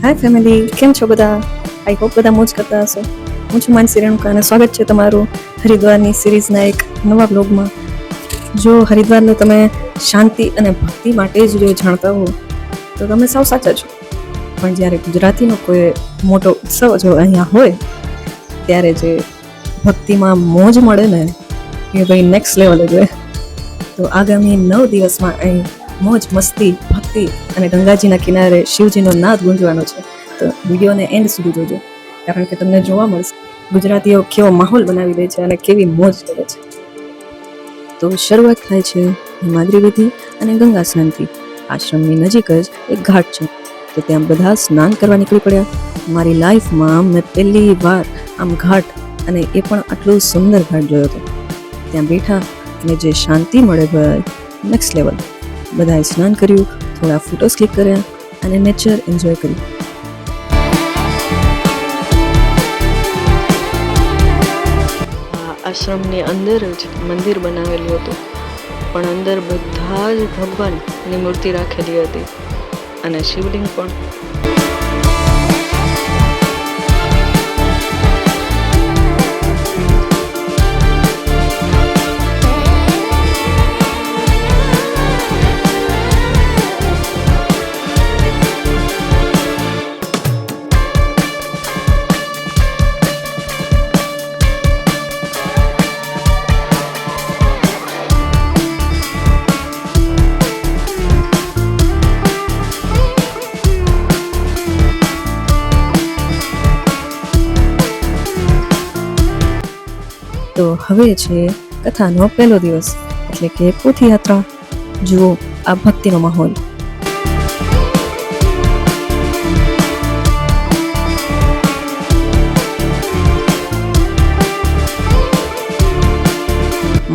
હાય family, કેમ છો બધા? આઈ હોપ બધા મોજ કરતા હશો. હું છું માનસી રેણુકા અને સ્વાગત છે તમારું હરિદ્વારની સિરીઝના એક નવા બ્લોગમાં. જો હરિદ્વારને તમે શાંતિ અને ભક્તિ માટે જ જો જાણતા હો તો તમે સાવ સાચા છો. પણ જ્યારે ગુજરાતીનો કોઈ મોટો ઉત્સવ જો અહીંયા હોય ત્યારે જે ભક્તિમાં મોજ મળે ને એ ભાઈ નેક્સ્ટ લેવલ જ હોય. તો આગામી 9 દિવસમાં અહીં મોજ મસ્તી ભક્તિ અને ગંગાજીના કિનારે શિવજીનો નાદ ગુંજવાનો છે. તો વિડીયોને એન્ડ સુધી જોજો, કારણ કે તમને જોવા મળશે ગુજરાતીઓ કેવો માહોલ બનાવી દે છે અને કેવી મોજ કરે છે. તો શરૂઆત થાય છે હિમાદ્રી વિધિ અને ગંગા સ્નાનથી. આશ્રમની નજીક જ એક ઘાટ છે, તો ત્યાં બધા સ્નાન કરવા નીકળી પડ્યા. મારી લાઈફમાં મેં પહેલી વાર આમ ઘાટ, અને એ પણ આટલું સુંદર ઘાટ જોયો હતો. ત્યાં બેઠા અને જે શાંતિ મળે ભાઈ, નેક્સ્ટ લેવલ. બધાએ સ્નાન કર્યું, થોડા ફોટોસ ક્લિક કર્યા અને નેચર એન્જોય કર્યું. આશ્રમની અંદર જ મંદિર બનાવેલું હતું, પણ અંદર બધા જ ભગવાનની મૂર્તિ રાખેલી હતી અને શિવલિંગ પણ. તો હવે છે કથાનો પહેલો દિવસ, એટલે કે પોથી યાત્રા. જુઓ આ ભક્તિનો માહોલ.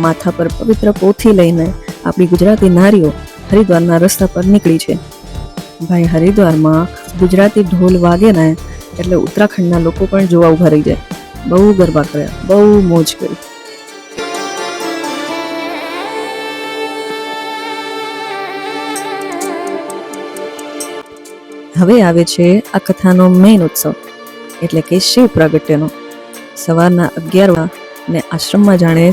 માથા પર પવિત્ર પોથી લઈને આપણી ગુજરાતી નારીઓ હરિદ્વારના રસ્તા પર નીકળી છે. ભાઈ, હરિદ્વારમાં ગુજરાતી ઢોલ વાગે ને એટલે ઉત્તરાખંડના લોકો પણ જોવા ઉભા રહી જાય. બહુ ગરબા કર્યા, બહુ મોજ કરી. હવે આવે છે આ કથાનો મેઇન ઉત્સવ, એટલે કે શિવ પ્રાગટ્યનો. સવારના 11 ને આશ્રમમાં જાણે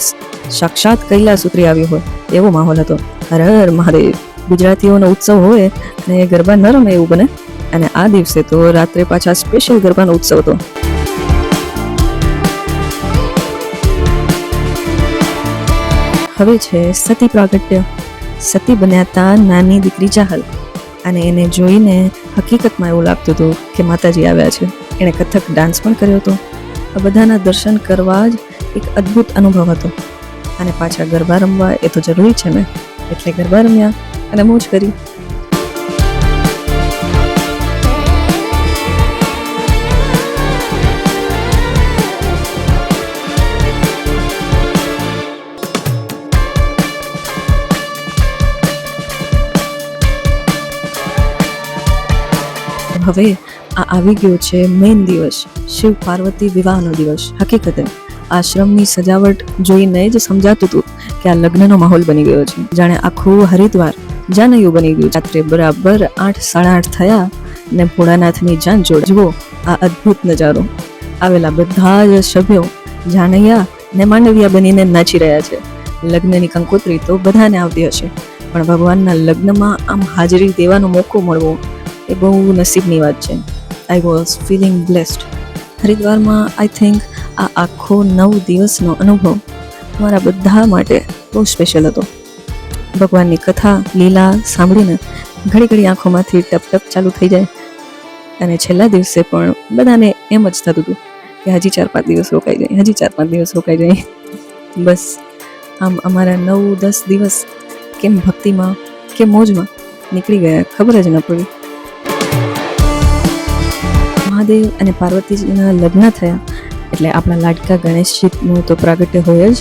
સાક્ષાત કૈલાસ ઉતરી આવ્યો હોય એવો માહોલ હતો. હર હર મહાદેવ. ગુજરાતીઓનો ઉત્સવ હોય અને ગરબા ન રમે એવું બને. અને આ દિવસે તો રાત્રે પાછા સ્પેશિયલ ગરબાનો ઉત્સવ હતો. હવે છે સતી પ્રાગટ્ય. સતી બન્યા હતા નાની દીકરી ચાહલ, અને એને જોઈને હકીકતમાં એવું લાગતું હતું કે માતાજી આવ્યા છે. એણે કથક ડાન્સ પણ કર્યો હતો. આ બધાના દર્શન કરવા જ એક અદ્ભુત અનુભવ હતો. અને પાછા ગરબા રમવા એ તો જરૂરી છે ને, એટલે ગરબા રમ્યા અને મોજ કરી. હવે આ આવી ગયો છે મેઇન દિવસ, શિવ પાર્વતી વિવાહનો દિવસ. હકીકતે આશ્રમની સજાવટ જોઈને જ સમજાતું હતું કે આ લગ્નનો માહોલ બની ગયો છે. જાણે આખું હરિદ્વાર જાનૈયું બની ગયું. રાત્રે બરાબર 8:30 થયા ને ભોળાનાથની જાન જોડવો આ અદ્ભુત નજારો. આવેલા બધા જ સભ્યો જાનૈયા ને માંડવિયા બનીને નાચી રહ્યા છે. લગ્નની કંકોત્રી તો બધાને આવતી હશે, પણ ભગવાનના લગ્નમાં આમ હાજરી દેવાનો મોકો મળવો એ બહુ નસીબની વાત છે. I was feeling blessed. હરિદ્વારમાં આઈ થિંક આ આખો 9 દિવસનો અનુભવ મારા બધા માટે બહુ સ્પેશિયલ હતો. ભગવાનની કથા લીલા સાંભળીને ઘડી ઘડી આંખોમાંથી ટપ ટપ ચાલુ થઈ જાય. અને છેલ્લા દિવસે પણ બધાને એમ જ થતું હતું કે હજી 4-5 દિવસ રોકાઈ જાય, હજી 4-5 દિવસ રોકાઈ જાય. બસ આમ અમારા 9-10 દિવસ કેમ ભક્તિમાં કે મોજમાં નીકળી ગયા ખબર જ ન પડી. મહાદેવ અને પાર્વતીજીના લગ્ન થયા એટલે આપણા લાડકા ગણેશજીનું તો પ્રાગટ્ય હોય જ.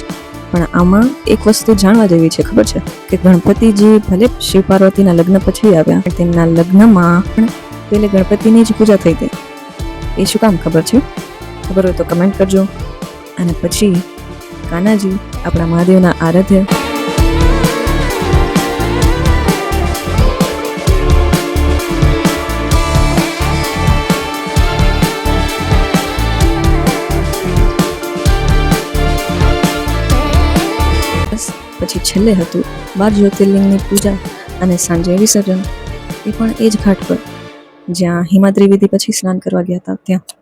પણ આમાં એક વસ્તુ જાણવા જેવી છે, ખબર છે કે ગણપતિજી ભલે શિવ પાર્વતીના લગ્ન પછી આવ્યા, પણ તેમના લગ્નમાં પણ પહેલે ગણપતિની જ પૂજા થઈ હતી. એ શું કામ ખબર છે? ખબર હોય તો કમેન્ટ કરજો. અને પછી કાનાજી આપણા મહાદેવના આરાધ્ય છેલ્લે હતું 12 જ્યોતિર્લિંગની પૂજા અને સાંજે વિસર્જન, એ પણ એ જ ઘાટ પર જ્યાં હિમાદ્રી વિધિ પછી સ્નાન કરવા ગયા હતા ત્યાં.